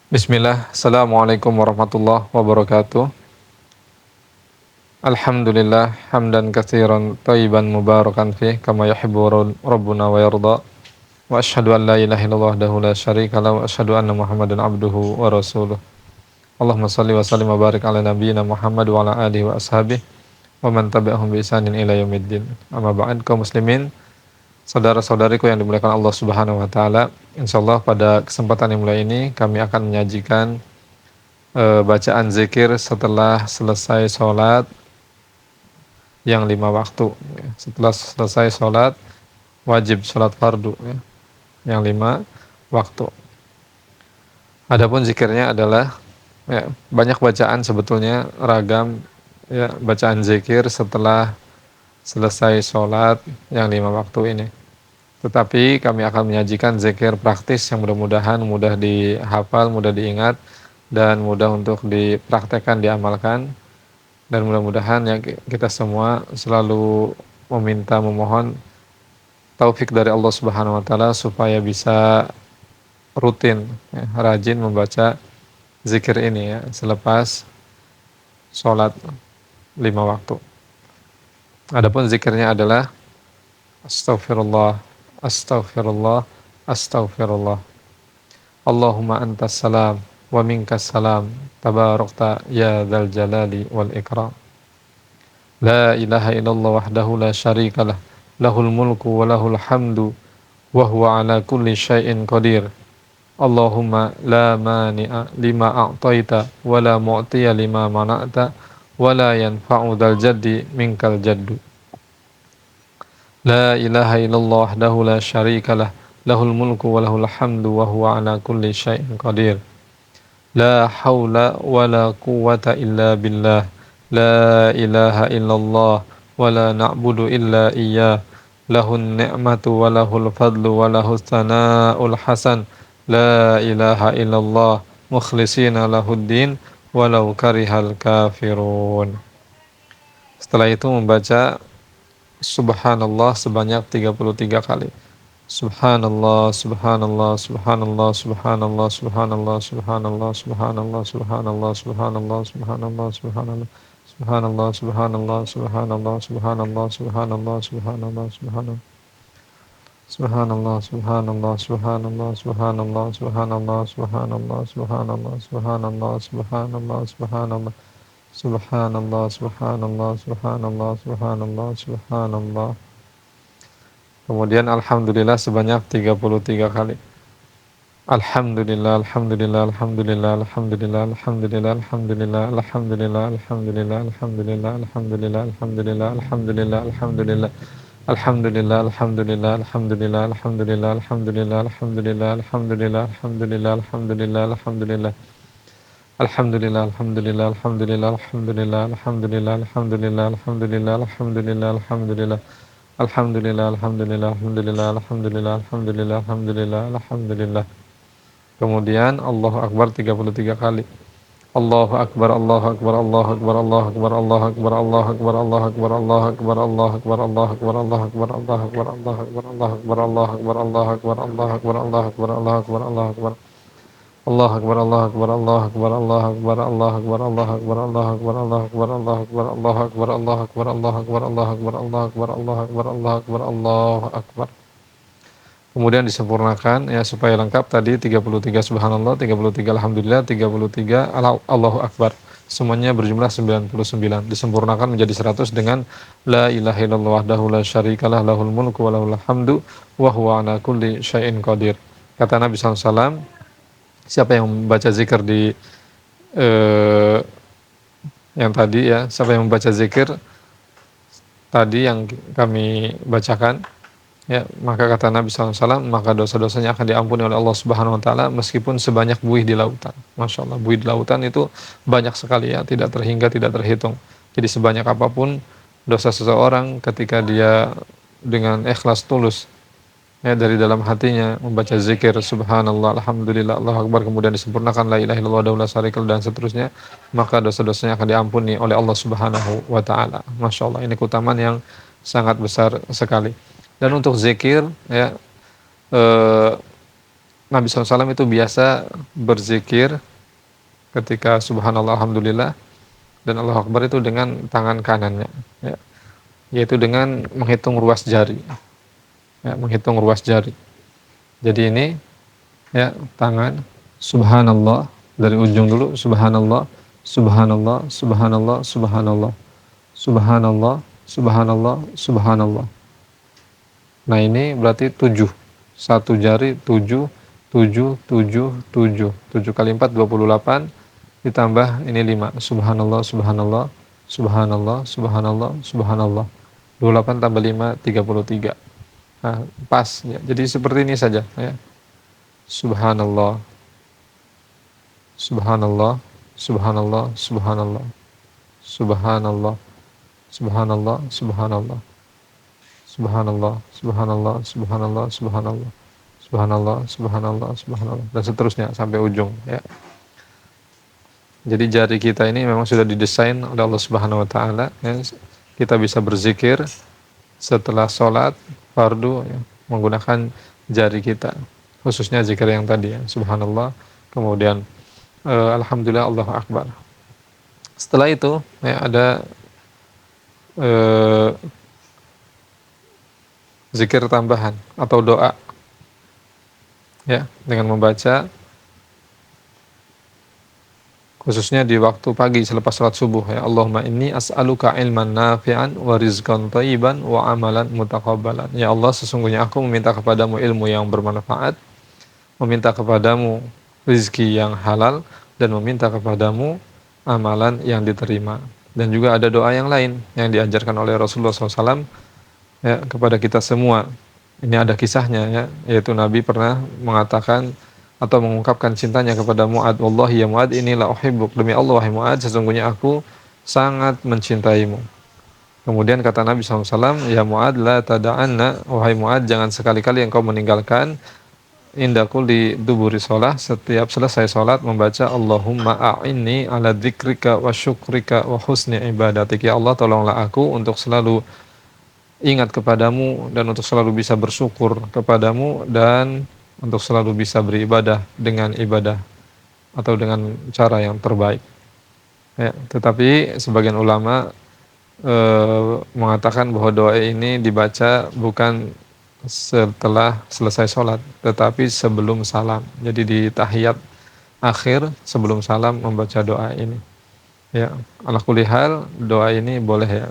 Bismillah, Assalamualaikum warahmatullahi wabarakatuh. Alhamdulillah, hamdan katsiran thayyiban mubarakan fih, kama yuhibbu rabbuna wa yarda. Wa asyhadu an la ilaha illallah wahdahu la syarika lahu wa asyhadu anna Muhammadan abduhu wa rasuluh. Allahumma shalli wa sallim wa barik ala nabiyyina Muhammad wa ala alihi wa ashabihi wa man tabi'ahum bi ihsanin ila yaumiddin. Amma ba'd, kaum muslimin, saudara-saudariku yang dimuliakan Allah Subhanahu wa taala. Insyaallah pada kesempatan yang mulia ini kami akan menyajikan bacaan zikir setelah selesai sholat yang 5 waktu. Setelah selesai sholat wajib sholat fardu, yang 5 waktu. Adapun zikirnya adalah banyak bacaan, sebetulnya ragam bacaan zikir setelah selesai sholat yang 5 waktu ini. Tetapi kami akan menyajikan zikir praktis yang mudah-mudahan mudah dihafal, mudah diingat, dan mudah untuk dipraktekkan, diamalkan. Dan mudah-mudahan kita semua selalu memohon taufik dari Allah Subhanahu wa taala supaya bisa rutin, rajin membaca zikir ini selepas sholat 5 waktu. Adapun zikirnya adalah astaghfirullah, astaghfirullah, astaghfirullah. Allahumma antas salam wa minkas salam, tabarakta ya dzal jalali wal ikram. La ilaha illallah wahdahu la syarikalah, lahul mulku wa lahul hamdu wa huwa ala kulli syai'in qadir. Allahumma la mani'a lima a'taita wa la mu'tiya lima mana'ta wa la yanfa'u dzal jaddi minkal jaddu. La ilaha illallah wahdahu la syarikalah, lahul mulku wa lahul hamdu wa huwa ala kulli syai'in qadir. La haula wa la quwwata illa billah. La ilaha illallah wa la na'budu illa iyyah. Lahun ni'matu wa lahul fadlu wa lahus tsana'ul hasan. La ilaha illallah mukhlishina lahuddin walau karihal kafirun. Setelah itu membaca subhanallah sebanyak 33 kali. Subhanallah, subhanallah, subhanallah, subhanallah, subhanallah, subhanallah, subhanallah, subhanallah, subhanallah, subhanallah, subhanallah, subhanallah, subhanallah, subhanallah, subhanallah, subhanallah, subhanallah, subhanallah. Subhanallah, subhanallah, subhanallah, subhanallah, subhanallah, subhanallah, subhanallah, subhanallah, subhanallah, subhanallah. Subhanallah, subhanallah, subhanallah, subhanallah, subhanallah. Kemudian alhamdulillah sebanyak 33 kali. Alhamdulillah, alhamdulillah, alhamdulillah, alhamdulillah, alhamdulillah, alhamdulillah, alhamdulillah, alhamdulillah, alhamdulillah, alhamdulillah, alhamdulillah, alhamdulillah, alhamdulillah. Alhamdulillah, alhamdulillah, alhamdulillah, alhamdulillah, alhamdulillah, alhamdulillah, alhamdulillah, alhamdulillah, alhamdulillah, alhamdulillah. Alhamdulillah, alhamdulillah, alhamdulillah, alhamdulillah, alhamdulillah, alhamdulillah, alhamdulillah, alhamdulillah, alhamdulillah. Alhamdulillah, alhamdulillah, alhamdulillah, alhamdulillah, alhamdulillah, alhamdulillah, alhamdulillah. Kemudian Allahu Akbar 33 kali. Allahu Akbar, Allahu Akbar, Allahu Akbar, Allahu Akbar, Allahu Akbar, Allahu Akbar, Allahu Akbar, Allahu Akbar, Allahu Akbar, Allahu Akbar, Allahu Akbar, Allahu Akbar, Allahu Akbar, Allahu Akbar, Allahu Akbar, Allahu Akbar, Allahu Akbar, Allahu Akbar, Allahu Akbar, Allahu Akbar. Allah Akbar, Allah Akbar, Allah Akbar, Allah Akbar, Allah Akbar, Allah Akbar, Allah Akbar, Allah Akbar, Allah Akbar, Allah Akbar, Allah Akbar, Allah Akbar, Allah Akbar, Allah Akbar, Allah Akbar, Allah Akbar, Allah Akbar. Kemudian disempurnakan supaya lengkap tadi 33 subhanallah, 33 alhamdulillah, 33 Allahu Akbar. Semuanya berjumlah 99. Disempurnakan menjadi 100 dengan la ilaha illallah wahdahu la syarikalah, lahul mulku wa lahul hamdu wa huwa ala kulli syai'in qadir. Kata Nabi sallallahu alaihi wasallam, siapa yang membaca zikir di yang tadi siapa yang membaca zikir tadi yang kami bacakan, maka kata Nabi SAW, maka dosa-dosanya akan diampuni oleh Allah Subhanahu Wa Taala meskipun sebanyak buih di lautan. Masya Allah, buih di lautan itu banyak sekali, tidak terhingga, tidak terhitung. Jadi sebanyak apapun dosa seseorang, ketika dia dengan ikhlas tulus dari dalam hatinya membaca zikir subhanallah, alhamdulillah, Allahu Akbar, kemudian disempurnakan la ilaha illallah wahdahu la syarikalah dan seterusnya, maka dosa-dosanya akan diampuni oleh Allah Subhanahu wa taala. Masya Allah, ini keutamaan yang sangat besar sekali. Dan untuk zikir Nabi SAW itu biasa berzikir ketika subhanallah alhamdulillah dan Allahu Akbar itu dengan tangan kanannya, ya, yaitu dengan menghitung ruas jari, ya, menghitung ruas jari. Jadi ini, ya, tangan subhanallah dari ujung dulu, subhanallah, subhanallah, subhanallah, subhanallah, subhanallah, subhanallah, subhanallah. Nah ini berarti 7, satu jari 7, 7, 7, 7, 7 kali 4 28, ditambah ini 5, subhanallah, subhanallah, subhanallah, subhanallah, subhanallah, 28 tambah 5 33. Nah, pas ya. Jadi seperti ini saja, ya. Subhanallah, subhanallah, subhanallah, subhanallah, subhanallah, subhanallah, subhanallah, subhanallah, subhanallah, subhanallah, subhanallah, subhanallah, subhanallah, subhanallah, dan seterusnya sampai ujung, ya. Jadi jari kita ini memang sudah didesain oleh Allah Subhanahu wa taala, ya. Kita bisa berzikir setelah sholat fardu, ya, menggunakan jari kita, khususnya zikir yang tadi, ya, subhanallah, kemudian alhamdulillah, Allahu Akbar. Setelah itu, ya, ada zikir tambahan atau doa, ya, dengan membaca khususnya di waktu pagi selepas salat subuh, ya, Allahumma inni as'aluka ilman nafi'an wa rizqan thayyiban wa amalan mutaqabbalan. Ya Allah, sesungguhnya aku meminta kepadamu ilmu yang bermanfaat, meminta kepadamu rizki yang halal, dan meminta kepadamu amalan yang diterima. Dan juga ada doa yang lain yang diajarkan oleh Rasulullah SAW, ya, kepada kita semua. Ini ada kisahnya, ya, yaitu Nabi pernah mengatakan atau mengungkapkan cintanya kepada Mu'ad. Wallahi ya Mu'ad, inilah uhibbuk, demi Allah wahai Mu'ad, sesungguhnya aku sangat mencintaimu. Kemudian kata Nabi SAW, ya Mu'ad la tada'anna, wahai Mu'ad, jangan sekali-kali engkau meninggalkan inda kulli duburi sholah, setiap selesai sholat membaca Allahumma a'inni ala dzikrika wa syukrika wa husni ibadatik. Ya Allah, tolonglah aku untuk selalu ingat kepadamu dan untuk selalu bisa bersyukur kepadamu dan untuk selalu bisa beribadah dengan ibadah atau dengan cara yang terbaik, ya. Tetapi sebagian ulama mengatakan bahwa doa ini dibaca bukan setelah selesai sholat, tetapi sebelum salam. Jadi di tahiyat akhir sebelum salam membaca doa ini, ya. Ala kulli hal, doa ini boleh, ya,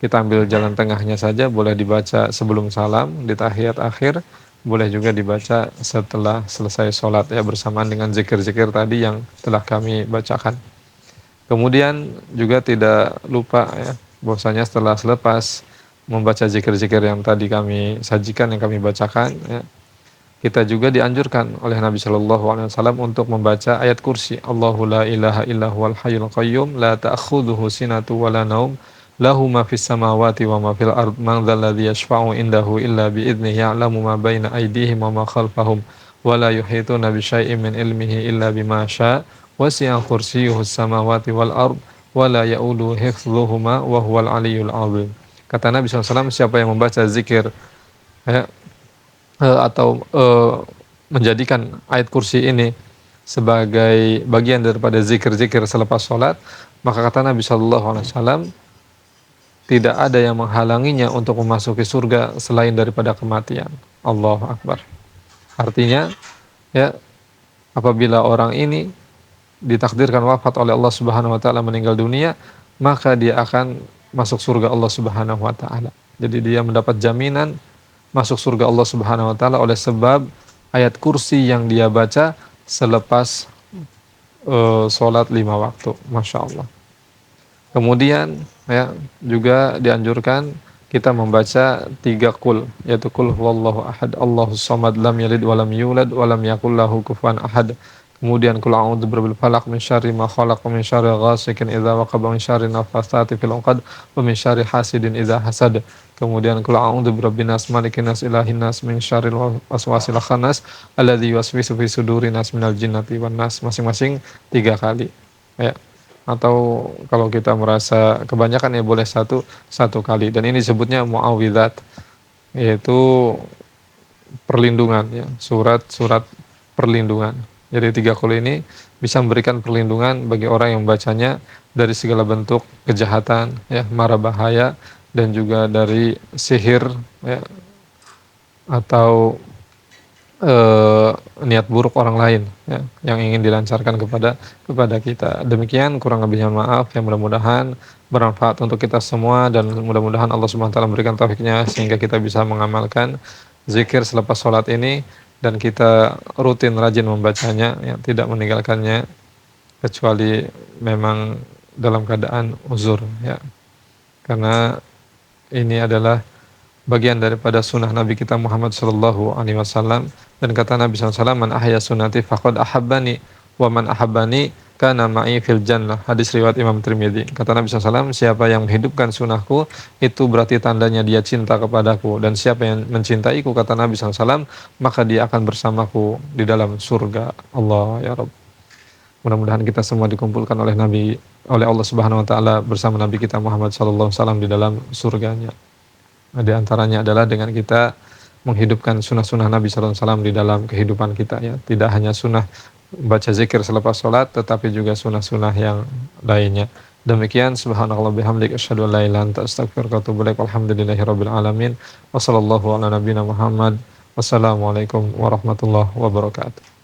kita ambil jalan tengahnya saja, boleh dibaca sebelum salam di tahiyat akhir, boleh juga dibaca setelah selesai sholat, ya, bersamaan dengan zikir-zikir tadi yang telah kami bacakan. Kemudian juga tidak lupa, ya, bahwasanya setelah selepas membaca zikir-zikir yang tadi kami sajikan, yang kami bacakan, ya, kita juga dianjurkan oleh Nabi Shallallahu Alaihi Wasallam untuk membaca ayat kursi, Allahu la ilaha illa huwal hayyul qayyum la ta'khudhuhu sinatu wa la naum lahu ma fis samawati wa ma fil ard man dzal ladzi yashfa'u indahu illa bi idnihi ya'lamu ma baina aydihim wa ma khalfahum wa la yuhituna bi syai'in min ilmihi illa bima syaa wasi'a kursiyyuhus samawati wal ard wa la ya'uduhu hifdzuhuma wa huwal aliyyul azim. Kata Nabi SAW, siapa yang membaca zikir, ya, atau menjadikan ayat kursi ini sebagai bagian daripada zikir-zikir selepas sholat, maka kata Nabi SAW, tidak ada yang menghalanginya untuk memasuki surga selain daripada kematian. Allahu Akbar. Artinya, ya, apabila orang ini ditakdirkan wafat oleh Allah Subhanahu wa taala, meninggal dunia, maka dia akan masuk surga Allah Subhanahu wa taala. Jadi dia mendapat jaminan masuk surga Allah Subhanahu wa taala oleh sebab ayat kursi yang dia baca selepas sholat 5 waktu. Masya Allah. Kemudian, ya, juga dianjurkan kita membaca 3 qul, yaitu qul huwallahu ahad, Allahus samad, lam yalid walam yulad walam yakul lahu kufuwan ahad. Kemudian qul a'udzu birabbil falaq min syarri ma khalaq wa min syarri ghasikin idza waqab wa min syarri nafatsati fil 'uqad wa min syarri hasidin idza hasad. Kemudian qul a'udzu birabbin nas malikin nas ilahin nas min syarril waswasil khannas alladzi yuwaswisu fi sudurin nas minal jinnati wan nas, masing-masing 3 kali, ya. Atau kalau kita merasa kebanyakan, ya boleh satu kali, dan ini disebutnya muawwidzat, yaitu perlindungan ya, surat-surat perlindungan. Jadi 3 qul ini bisa memberikan perlindungan bagi orang yang membacanya dari segala bentuk kejahatan ya, mara bahaya dan juga dari sihir ya, atau eh, niat buruk orang lain ya, yang ingin dilancarkan kepada kita. Demikian kurang lebihnya maaf, yang mudah-mudahan bermanfaat untuk kita semua dan mudah-mudahan Allah Subhanahu wa taala memberikan taufiknya sehingga kita bisa mengamalkan zikir selepas sholat ini dan kita rutin rajin membacanya ya, tidak meninggalkannya kecuali memang dalam keadaan uzur ya. Karena ini adalah bagian daripada sunnah Nabi kita Muhammad sallallahu alaihi wasallam, dan kata Nabi SAW, man ahya sunnati faqad ahabbani wa man ahabbani kana ma'i fil jannah. Hadis riwayat Imam Tirmidzi. Kata Nabi SAW, siapa yang menghidupkan sunnahku itu berarti tandanya dia cinta kepadaku, dan siapa yang mencintaiku, kata Nabi SAW, maka dia akan bersamaku di dalam surga Allah ya Rabb. Mudah-mudahan kita semua dikumpulkan oleh Allah Subhanahu wa taala bersama Nabi kita Muhammad sallallahu alaihi wasallam di dalam surganya. Di antaranya adalah dengan kita menghidupkan sunnah-sunnah Nabi SAW di dalam kehidupan kita ya. Tidak hanya sunnah baca zikir selepas sholat, tetapi juga sunnah-sunnah yang lainnya. Demikian, subhanallah bihamdik, asyhadu an la ilaha illa anta, astaghfiruka wa atubu ilaik. Walhamdulillahirabbil alamin. Wassallallahu ala nabiyyina Muhammad. Wassalamualaikum warahmatullahi wabarakatuh.